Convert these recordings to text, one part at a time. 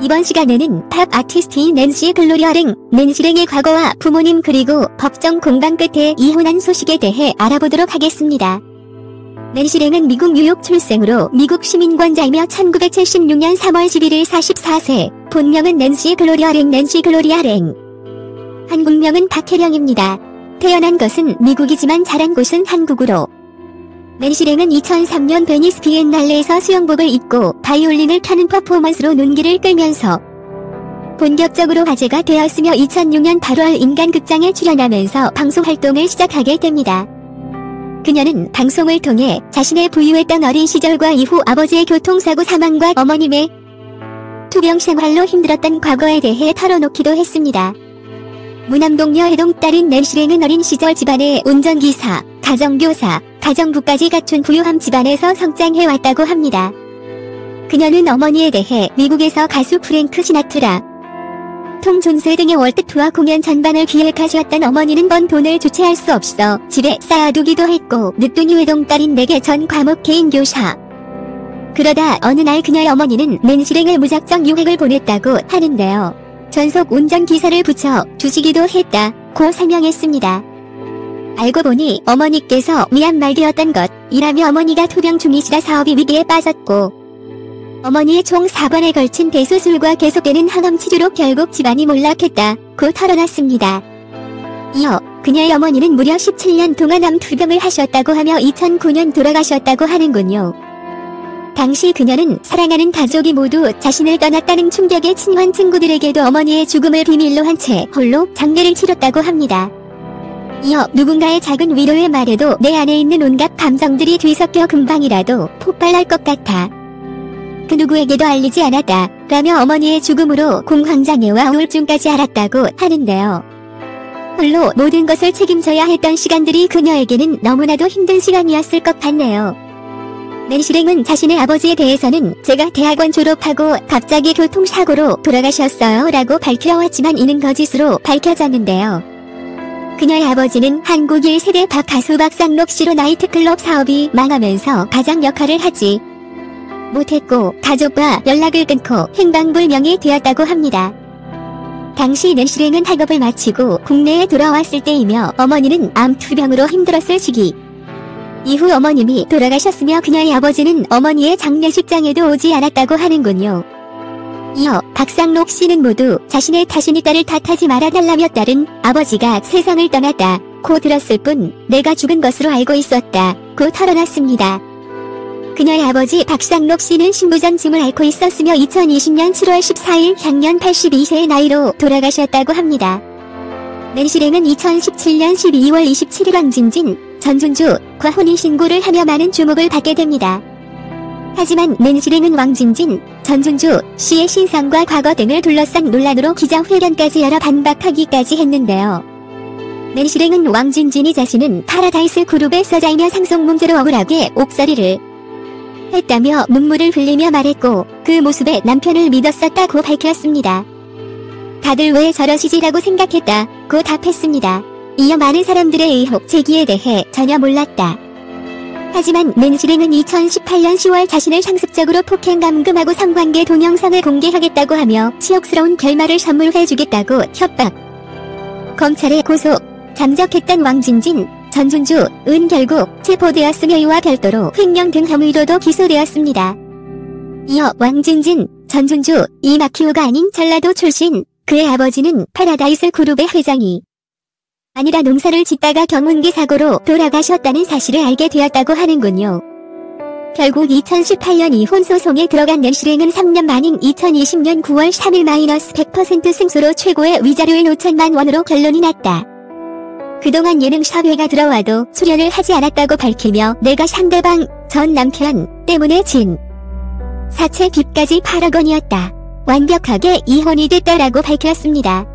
이번 시간에는 팝 아티스트인 낸시 글로리아 랭, 낸시 랭의 과거와 부모님 그리고 법정 공방 끝에 이혼한 소식에 대해 알아보도록 하겠습니다. 낸시 랭은 미국 뉴욕 출생으로 미국 시민권자이며 1976년 3월 11일 44세, 본명은 낸시 글로리아 랭, 낸시 글로리아 랭. 한국명은 박혜령입니다. 태어난 것은 미국이지만 자란 곳은 한국으로. 낸시 랭은 2003년 베니스 비엔날레에서 수영복을 입고 바이올린을 켜는 퍼포먼스로 눈길을 끌면서 본격적으로 화제가 되었으며 2006년 8월 인간극장에 출연하면서 방송 활동을 시작하게 됩니다. 그녀는 방송을 통해 자신의 부유했던 어린 시절과 이후 아버지의 교통사고 사망과 어머님의 투병 생활로 힘들었던 과거에 대해 털어놓기도 했습니다. 무남동녀 해동 딸인 낸시 랭은 어린 시절 집안의 운전기사, 가정교사, 가정부까지 갖춘 부유함 집안에서 성장해왔다고 합니다. 그녀는 어머니에 대해 미국에서 가수 프랭크 시나트라, 톰 존스 등의 월드 투어 공연 전반을 기획하셨던 어머니는 번 돈을 주체할 수 없어 집에 쌓아두기도 했고 늦둥이 외동딸인 내게 전 과목 개인 교사. 그러다 어느 날 그녀의 어머니는 낸시 랭을 무작정 유학을 보냈다고 하는데요. 전속 운전기사를 붙여 주시기도 했다고 설명했습니다. 알고 보니 어머니께서 미얀말되었던 것이라며 어머니가 투병 중이시라 사업이 위기에 빠졌고 어머니의 총 4번에 걸친 대수술과 계속되는 항암 치료로 결국 집안이 몰락했다고 털어놨습니다. 이어 그녀의 어머니는 무려 17년 동안 암 투병을 하셨다고 하며 2009년 돌아가셨다고 하는군요. 당시 그녀는 사랑하는 가족이 모두 자신을 떠났다는 충격에 친한 친구들에게도 어머니의 죽음을 비밀로 한 채 홀로 장례를 치렀다고 합니다. 이어 누군가의 작은 위로의 말에도 내 안에 있는 온갖 감정들이 뒤섞여 금방이라도 폭발할 것 같아. 그 누구에게도 알리지 않았다 라며 어머니의 죽음으로 공황장애와 우울증까지 앓았다고 하는데요. 홀로 모든 것을 책임져야 했던 시간들이 그녀에게는 너무나도 힘든 시간이었을 것 같네요. 낸시 랭은 자신의 아버지에 대해서는 제가 대학원 졸업하고 갑자기 교통사고로 돌아가셨어요 라고 밝혀왔지만 이는 거짓으로 밝혀졌는데요. 그녀의 아버지는 한국 1세대 팝 가수 박상록 씨로 나이트클럽 사업이 망하면서 가장 역할을 하지 못했고 가족과 연락을 끊고 행방불명이 되었다고 합니다. 당시 낸시 랭은 학업을 마치고 국내에 돌아왔을 때이며 어머니는 암 투병으로 힘들었을 시기. 이후 어머님이 돌아가셨으며 그녀의 아버지는 어머니의 장례식장에도 오지 않았다고 하는군요. 이어 박상록 씨는 모두 자신의 탓이니 딸을 탓하지 말아달라며 딸은 아버지가 세상을 떠났다고 들었을 뿐 내가 죽은 것으로 알고 있었다고 털어놨습니다. 그녀의 아버지 박상록 씨는 신부전증을 앓고 있었으며 2020년 7월 14일 향년 82세의 나이로 돌아가셨다고 합니다. 낸시 랭은 2017년 12월 27일 왕진진, 전준주과 혼인신고를 하며 많은 주목을 받게 됩니다. 하지만 낸시 랭은 왕진진, 전준주 씨의 신상과 과거 등을 둘러싼 논란으로 기자회견까지 열어 반박하기까지 했는데요. 낸시 랭은 왕진진이 자신은 파라다이스 그룹의 서자이며 상속 문제로 억울하게 옥살이를 했다며 눈물을 흘리며 말했고 그 모습에 남편을 믿었었다고 밝혔습니다. 다들 왜 저러시지라고 생각했다고 답했습니다. 이어 많은 사람들의 의혹 제기에 대해 전혀 몰랐다. 하지만 낸시 랭은 2018년 10월 자신을 상습적으로 폭행 감금하고 성관계 동영상을 공개하겠다고 하며 치욕스러운 결말을 선물해주겠다고 협박. 검찰에 고소, 잠적했던 왕진진, 전준주은 결국 체포되었으며 이와 별도로 횡령 등 혐의로도 기소되었습니다. 이어 왕진진, 전준주, 이 마키오가 아닌 전라도 출신, 그의 아버지는 파라다이스 그룹의 회장이 아니라 농사를 짓다가 경운기 사고로 돌아가셨다는 사실을 알게 되었다고 하는군요. 결국 2018년 이혼 소송에 들어간 낸시 랭은 3년 만인 2020년 9월 3일 -100% 승소로 최고의 위자료인 5천만 원으로 결론이 났다. 그동안 예능 섭외가 들어와도 출연을 하지 않았다고 밝히며 내가 상대방 전 남편 때문에 진 사채 빚까지 8억 원이었다. 완벽하게 이혼이 됐다라고 밝혔습니다.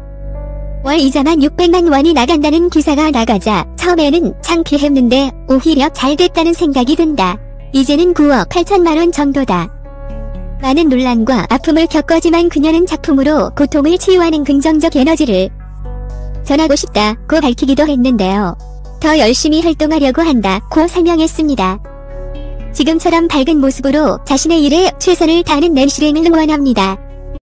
월 이자만 600만 원이 나간다는 기사가 나가자 처음에는 창피했는데 오히려 잘 됐다는 생각이 든다. 이제는 9억 8천만 원 정도다. 많은 논란과 아픔을 겪었지만 그녀는 작품으로 고통을 치유하는 긍정적 에너지를 전하고 싶다고 밝히기도 했는데요. 더 열심히 활동하려고 한다고 설명했습니다. 지금처럼 밝은 모습으로 자신의 일에 최선을 다하는 낸시 랭을 응원합니다.